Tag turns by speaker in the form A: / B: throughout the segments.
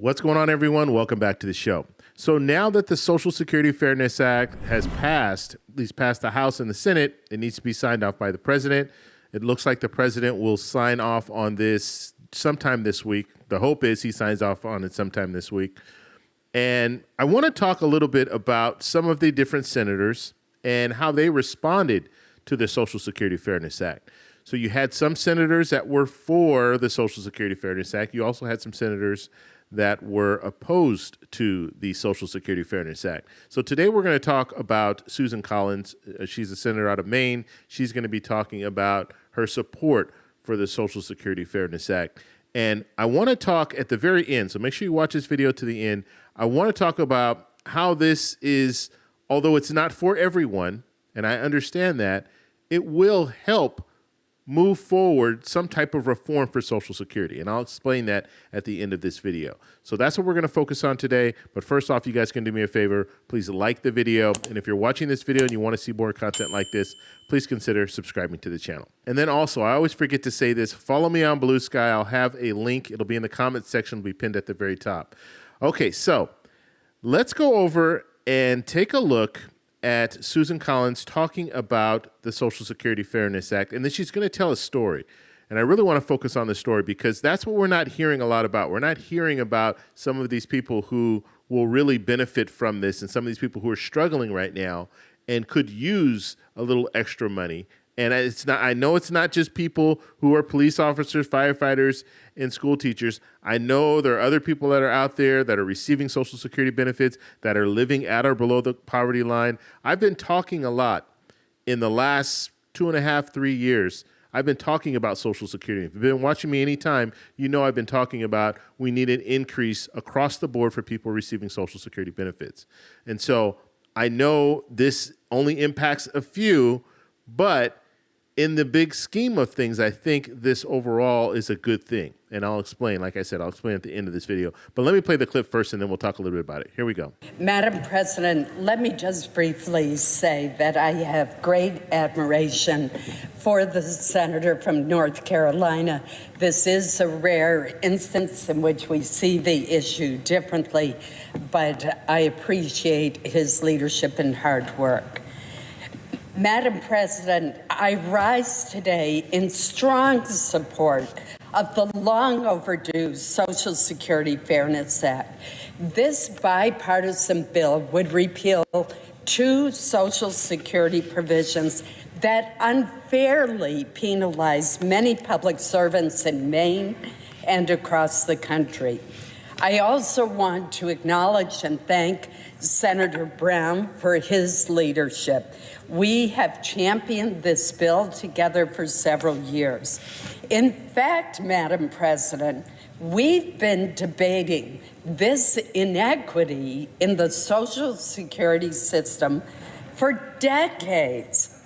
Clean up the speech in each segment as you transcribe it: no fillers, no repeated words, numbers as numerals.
A: What's going on, everyone? Welcome back to the show. So now that the Social Security Fairness Act has passed, at least passed the House and the Senate, it needs to be signed off by the president. It looks like the president will sign off on this sometime this week. The hope is he signs off on it sometime this week. And I want to talk a little bit about some of the different senators and how they responded to the Social Security Fairness Act. So you had some senators that were for the Social Security Fairness Act. You also had some senators that were opposed to the Social Security Fairness Act. So today we're going to talk about Susan Collins. She's a senator out of Maine. She's going to be talking about her support for the Social Security Fairness Act. And I want to talk at the very end, so make sure you watch this video to the end. I want to talk about how this is, although it's not for everyone, and I understand that, it will help move forward some type of reform for Social Security. And I'll explain that at the end of this video. So that's what we're going to focus on today. But first off, you guys can do me a favor. Please like the video. And if you're watching this video and you want to see more content like this, please consider subscribing to the channel. And then also, I always forget to say this, follow me on Blue Sky. I'll have a link. It'll be in the comments section. It'll be pinned at the very top. Okay, so let's go over and take a look at Susan Collins talking about the Social Security Fairness Act, and then she's going to tell a story. And I really want to focus on the story because that's what we're not hearing a lot about. We're not hearing about some of these people who will really benefit from this and some of these people who are struggling right now and could use a little extra money. And it's not, I know it's not just people who are police officers, firefighters, and school teachers. I know there are other people that are out there that are receiving Social Security benefits, that are living at or below the poverty line. I've been talking a lot in the last 2.5, 3 years. I've been talking about Social Security. If you've been watching me anytime, you know I've been talking about we need an increase across the board for people receiving Social Security benefits. And so I know this only impacts a few, but in the big scheme of things, I think this overall is a good thing. And I'll explain, like I said, I'll explain at the end of this video. But let me play the clip first, and then we'll talk a little bit about it. Here we go.
B: Madam President, let me just briefly say that I have great admiration for the senator from North Carolina. This is a rare instance in which we see the issue differently, but I appreciate his leadership and hard work. Madam President, I rise today in strong support of the long overdue Social Security Fairness Act. This bipartisan bill would repeal 2 Social Security provisions that unfairly penalize many public servants in Maine and across the country. I also want to acknowledge and thank Senator Brown for his leadership. We have championed this bill together for several years. In fact, Madam President, we've been debating this inequity in the Social Security system for decades,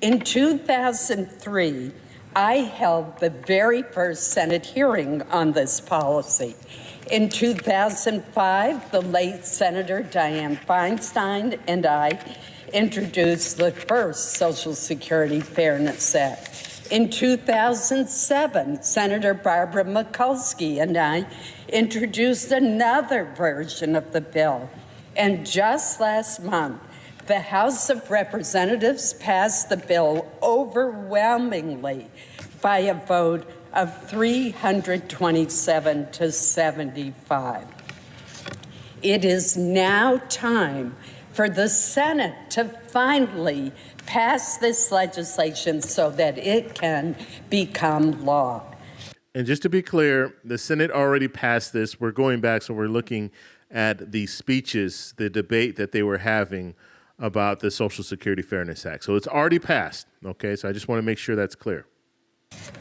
B: In 2003, I held the very first Senate hearing on this policy. In 2005, the late Senator Dianne Feinstein and I introduced the first Social Security Fairness Act. In 2007, Senator Barbara Mikulski and I introduced another version of the bill. And just last month, the House of Representatives passed the bill overwhelmingly by a vote of 327 to 75. It is now time for the Senate to finally pass this legislation so that it can become law.
A: And just to be clear, the Senate already passed this. We're going back, so we're looking at the speeches, the debate that they were having about the Social Security Fairness Act. So it's already passed, okay? So I just want to make sure that's clear.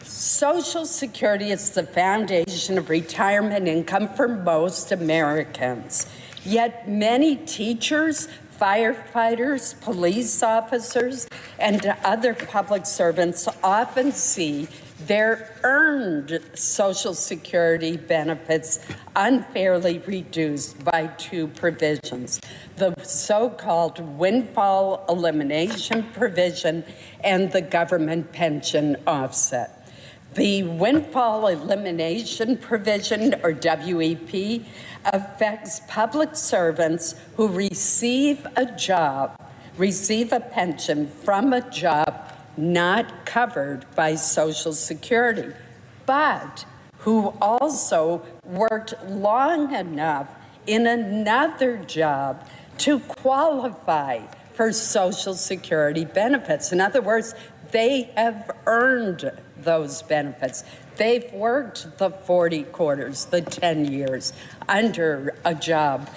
B: Social Security is the foundation of retirement income for most Americans. Yet many teachers, firefighters, police officers, and other public servants often see their earned Social Security benefits unfairly reduced by 2 provisions, the so-called windfall elimination provision and the government pension offset. The windfall elimination provision, or WEP, affects public servants who receive a pension from a job not covered by Social Security, but who also worked long enough in another job to qualify for Social Security benefits. In other words, they have earned those benefits. They've worked the 40 quarters, the 10 years under a job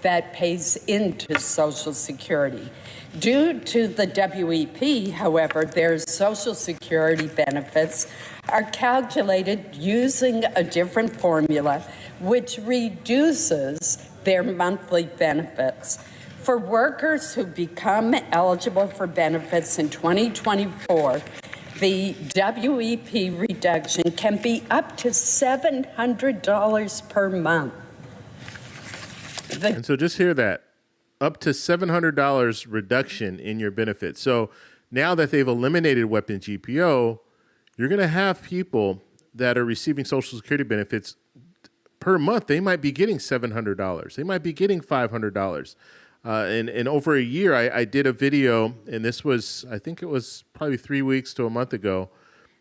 B: that pays into Social Security. Due to the WEP, however, their Social Security benefits are calculated using a different formula, which reduces their monthly benefits. For workers who become eligible for benefits in 2024, the WEP reduction can be up to $700 per month.
A: And so just hear that, up to $700 reduction in your benefits. So now that they've eliminated weapon GPO, you're going to have people that are receiving Social Security benefits per month. They might be getting $700. They might be getting $500. And over a year, I did a video, and this was, I think it was probably 3 weeks to a month ago,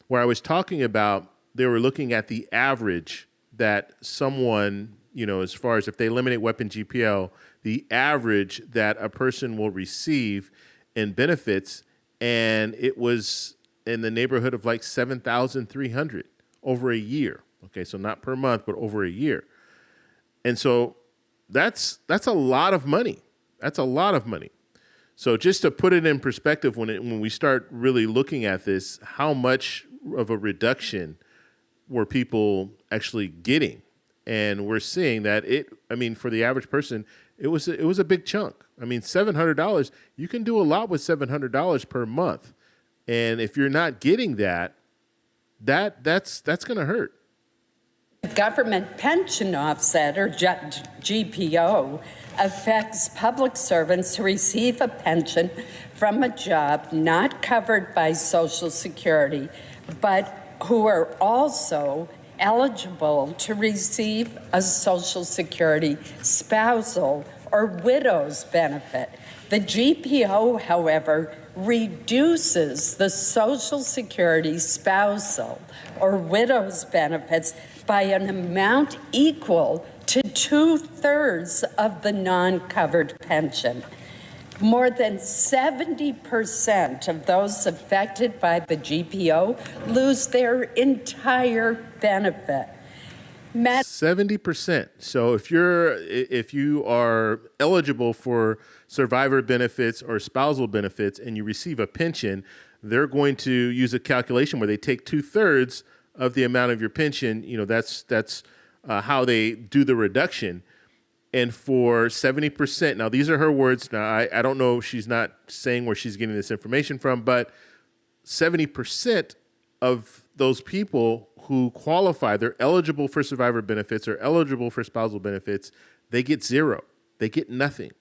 A: where I was talking about, they were looking at the average that someone, you know, as far as if they eliminate weapon GPL, the average that a person will receive in benefits, and it was in the neighborhood of like $7,300 over a year. Okay, so not per month, but over a year. And so that's a lot of money. That's a lot of money. So just to put it in perspective, when we start really looking at this, how much of a reduction were people actually getting? And we're seeing that for the average person, it was a big chunk. I mean, $700, you can do a lot with $700 per month. And if you're not getting that's going to hurt.
B: Government pension offset, or GPO, affects public servants who receive a pension from a job not covered by Social Security, but who are also eligible to receive a Social Security spousal or widow's benefit. The GPO, however, reduces the Social Security spousal or widow's benefits by an amount equal to 2/3 of the non-covered pension. More than 70% of those affected by the GPO lose their entire benefit.
A: 70%. So if you are eligible for survivor benefits or spousal benefits and you receive a pension, they're going to use a calculation where they take 2/3 of the amount of your pension. You know, that's how they do the reduction. And for 70%, now these are her words. Now, I don't know, she's not saying where she's getting this information from, but 70% of those people who qualify, they're eligible for survivor benefits or eligible for spousal benefits, they get zero. They get nothing.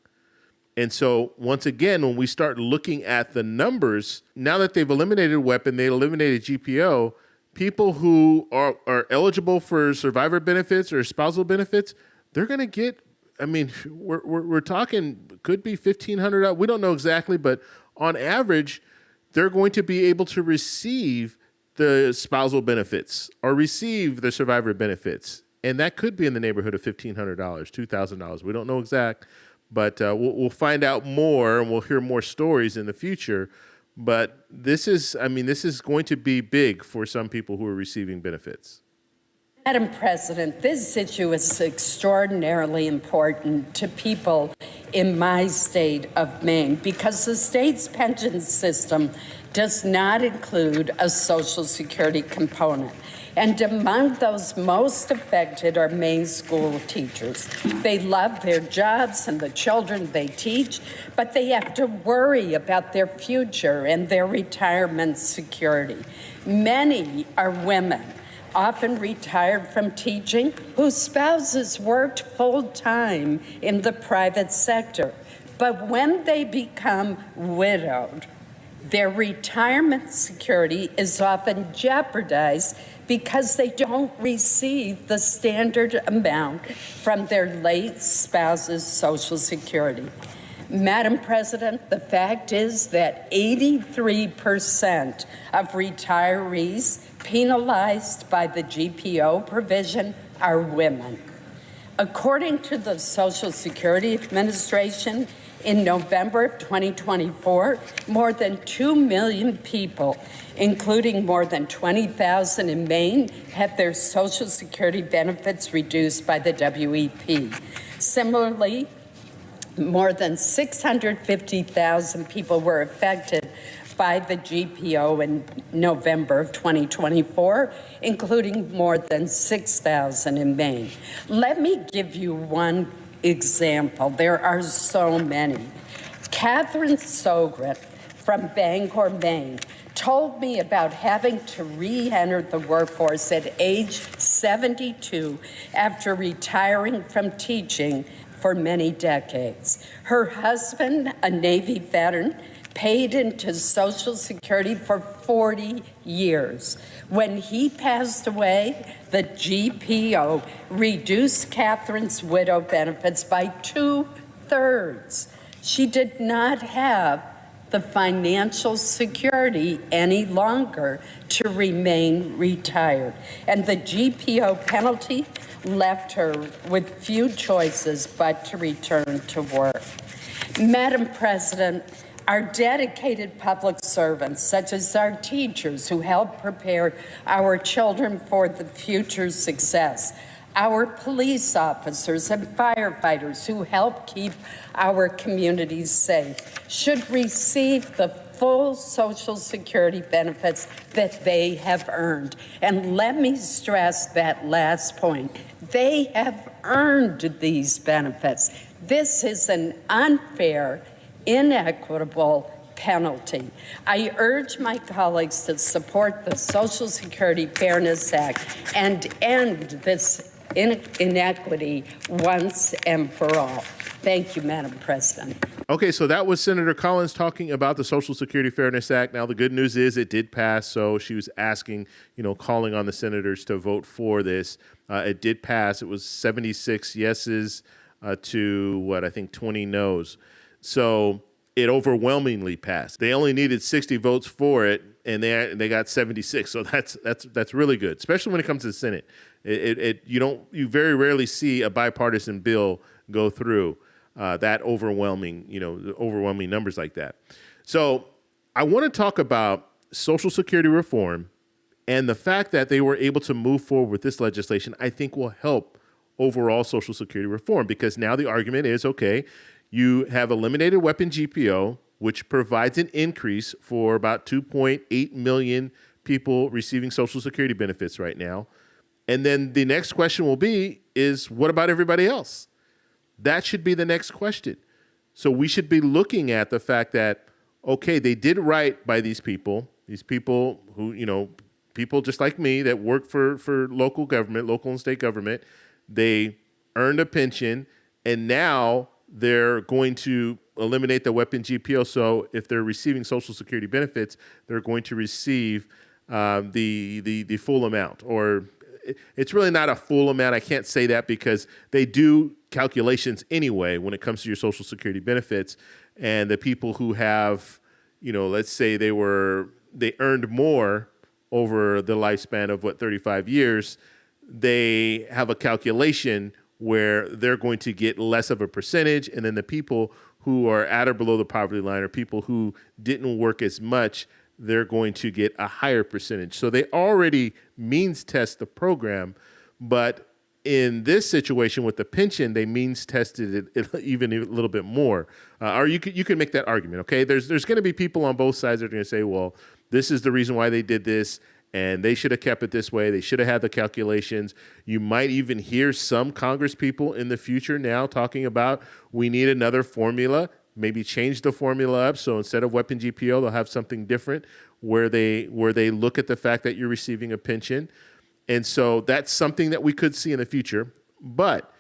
A: And so once again, when we start looking at the numbers, now that they've eliminated weapon, they eliminated GPO, people who are eligible for survivor benefits or spousal benefits, they're going to get, I mean, we're talking, could be $1,500. We don't know exactly, but on average, they're going to be able to receive the spousal benefits or receive the survivor benefits. And that could be in the neighborhood of $1,500, $2,000. We don't know exact, but we'll find out more and we'll hear more stories in the future. But this is going to be big for some people who are receiving benefits.
B: Madam President, this issue is extraordinarily important to people in my state of Maine because the state's pension system does not include a Social Security component. And among those most affected are Maine school teachers. They love their jobs and the children they teach, but they have to worry about their future and their retirement security. Many are women, often retired from teaching, whose spouses worked full-time in the private sector. But when they become widowed, Their retirement security is often jeopardized because they don't receive the standard amount from their late spouse's Social Security. Madam President, the fact is that 83% of retirees penalized by the GPO provision are women. According to the Social Security Administration, in November of 2024, more than 2 million people, including more than 20,000 in Maine, had their Social Security benefits reduced by the WEP. Similarly, more than 650,000 people were affected by the GPO in November of 2024, including more than 6,000 in Maine. Let me give you one example. There are so many. Catherine Sogren from Bangor, Maine, told me about having to re-enter the workforce at age 72 after retiring from teaching for many decades. Her husband, a Navy veteran, paid into Social Security for 40 years. When he passed away, the GPO reduced Catherine's widow benefits by 2/3. She did not have the financial security any longer to remain retired. And the GPO penalty left her with few choices but to return to work. Madam President, our dedicated public servants, such as our teachers who help prepare our children for the future success, our police officers and firefighters who help keep our communities safe, should receive the full Social Security benefits that they have earned. And let me stress that last point. They have earned these benefits. This is an unfair, inequitable penalty. I urge my colleagues to support the Social Security Fairness Act and end this inequity once and for all. Thank you, Madam President.
A: Okay, so that was Senator Collins talking about the Social Security Fairness Act. Now, the good news is it did pass, so she was asking, calling on the senators to vote for this. It did pass. It was 76 yeses to, 20 noes. So it overwhelmingly passed. They only needed 60 votes for it, and they got 76. So that's really good, especially when it comes to the Senate. You very rarely see a bipartisan bill go through that overwhelming numbers like that. So I want to talk about Social Security reform, and the fact that they were able to move forward with this legislation, I think will help overall Social Security reform, because now the argument is, okay, you have eliminated weapon GPO, which provides an increase for about 2.8 million people receiving Social Security benefits right now. And then the next question will be, is what about everybody else? That should be the next question. So we should be looking at the fact that, okay, they did right by these people who, people just like me that work for local government, local and state government. They earned a pension, and now they're going to eliminate the weapon GPO. So if they're receiving Social Security benefits, they're going to receive the full amount. Or it's really not a full amount. I can't say that because they do calculations anyway when it comes to your Social Security benefits. And the people who have, let's say they earned more over the lifespan of 35 years, they have a calculation where they're going to get less of a percentage. And then the people who are at or below the poverty line, or people who didn't work as much, they're going to get a higher percentage. So they already means test the program, but in this situation with the pension, they means tested it even a little bit more. Or you can make that argument, okay? There's going to be people on both sides that are going to say, well, this is the reason why they did this, and they should have kept it this way. They should have had the calculations. You might even hear some Congress people in the future now talking about, we need another formula, maybe change the formula up. So instead of weapon GPO, they'll have something different where they look at the fact that you're receiving a pension. And so that's something that we could see in the future. But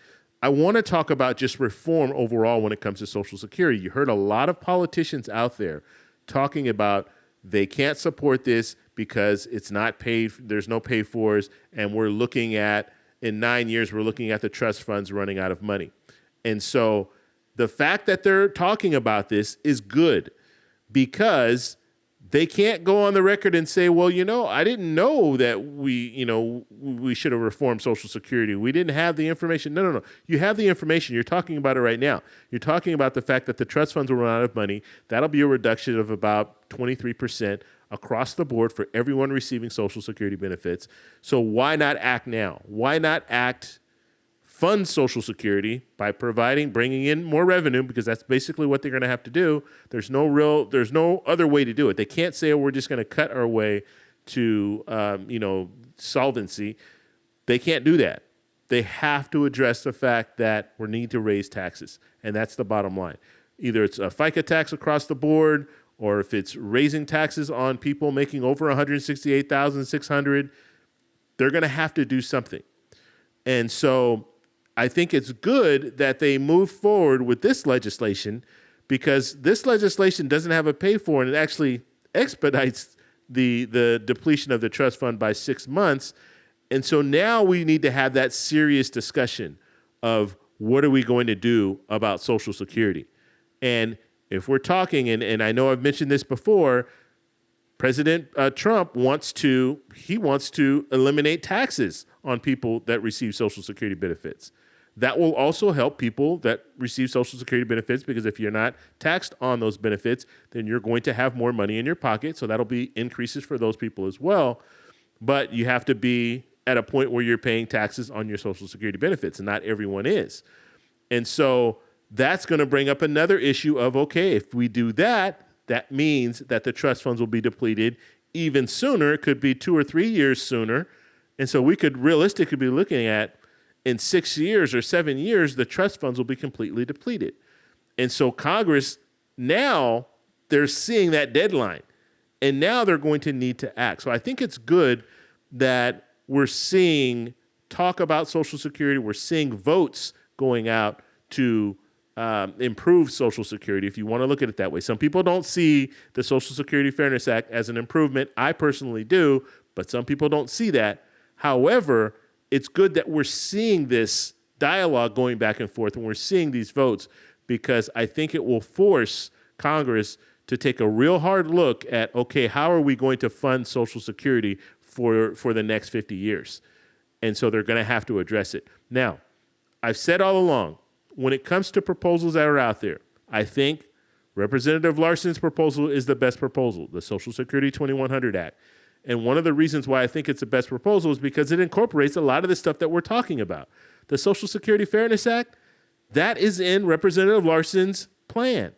A: I want to talk about just reform overall when it comes to Social Security. You heard a lot of politicians out there talking about they can't support this because it's not paid. There's no pay fors. And we're looking at, in 9 years, we're looking at the trust funds running out of money. And so the fact that they're talking about this is good, because they can't go on the record and say, well, I didn't know that we should have reformed Social Security. We didn't have the information. No. You have the information. You're talking about it right now. You're talking about the fact that the trust funds will run out of money. That'll be a reduction of about 23% across the board for everyone receiving Social Security benefits. So why not act now? Why not fund Social Security by bringing in more revenue, because that's basically what they're going to have to do. There's no other way to do it. They can't say, oh, we're just going to cut our way to, solvency. They can't do that. They have to address the fact that we need to raise taxes, and that's the bottom line. Either it's a FICA tax across the board, or if it's raising taxes on people making over $168,600, they're going to have to do something. And so I think it's good that they move forward with this legislation, because this legislation doesn't have a pay for, and it actually expedites the depletion of the trust fund by 6 months. And so now we need to have that serious discussion of what are we going to do about Social Security. And if we're talking, and I know I've mentioned this before, President Trump wants to eliminate taxes on people that receive Social Security benefits. That will also help people that receive Social Security benefits, because if you're not taxed on those benefits, then you're going to have more money in your pocket. So that'll be increases for those people as well. But you have to be at a point where you're paying taxes on your Social Security benefits, and not everyone is. And so that's going to bring up another issue of, okay, if we do that, that means that the trust funds will be depleted even sooner. It could be 2 or 3 years sooner. And so we could realistically be looking at, in 6 years or 7 years, the trust funds will be completely depleted. And so Congress, now they're seeing that deadline, and now they're going to need to act. So I think it's good that we're seeing talk about Social Security. We're seeing votes going out to improve Social Security, if you want to look at it that way. Some people don't see the Social Security Fairness Act as an improvement. I personally do, but some people don't see that. However, it's good that we're seeing this dialogue going back and forth, and we're seeing these votes, because I think it will force Congress to take a real hard look at, okay, how are we going to fund Social Security for the next 50 years? And so they're going to have to address it. Now, I've said all along, when it comes to proposals that are out there, I think Representative Larson's proposal is the best proposal, the Social Security 2100 Act. And one of the reasons why I think it's the best proposal is because it incorporates a lot of the stuff that we're talking about. The Social Security Fairness Act, that is in Representative Larson's plan.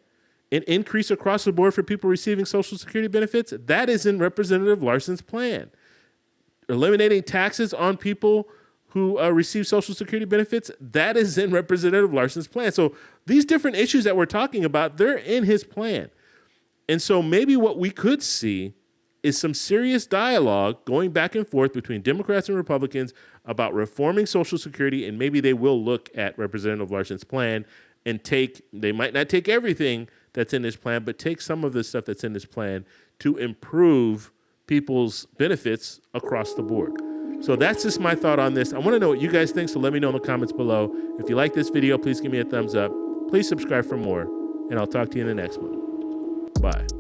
A: An increase across the board for people receiving Social Security benefits, that is in Representative Larson's plan. Eliminating taxes on people who receive Social Security benefits, that is in Representative Larson's plan. So these different issues that we're talking about, they're in his plan. And so maybe what we could see is some serious dialogue going back and forth between Democrats and Republicans about reforming Social Security, and maybe they will look at Representative Larson's plan and they might not take everything that's in his plan, but take some of the stuff that's in his plan to improve people's benefits across the board. So that's just my thought on this. I want to know what you guys think, so let me know in the comments below. If you like this video, please give me a thumbs up. Please subscribe for more, and I'll talk to you in the next one. Bye.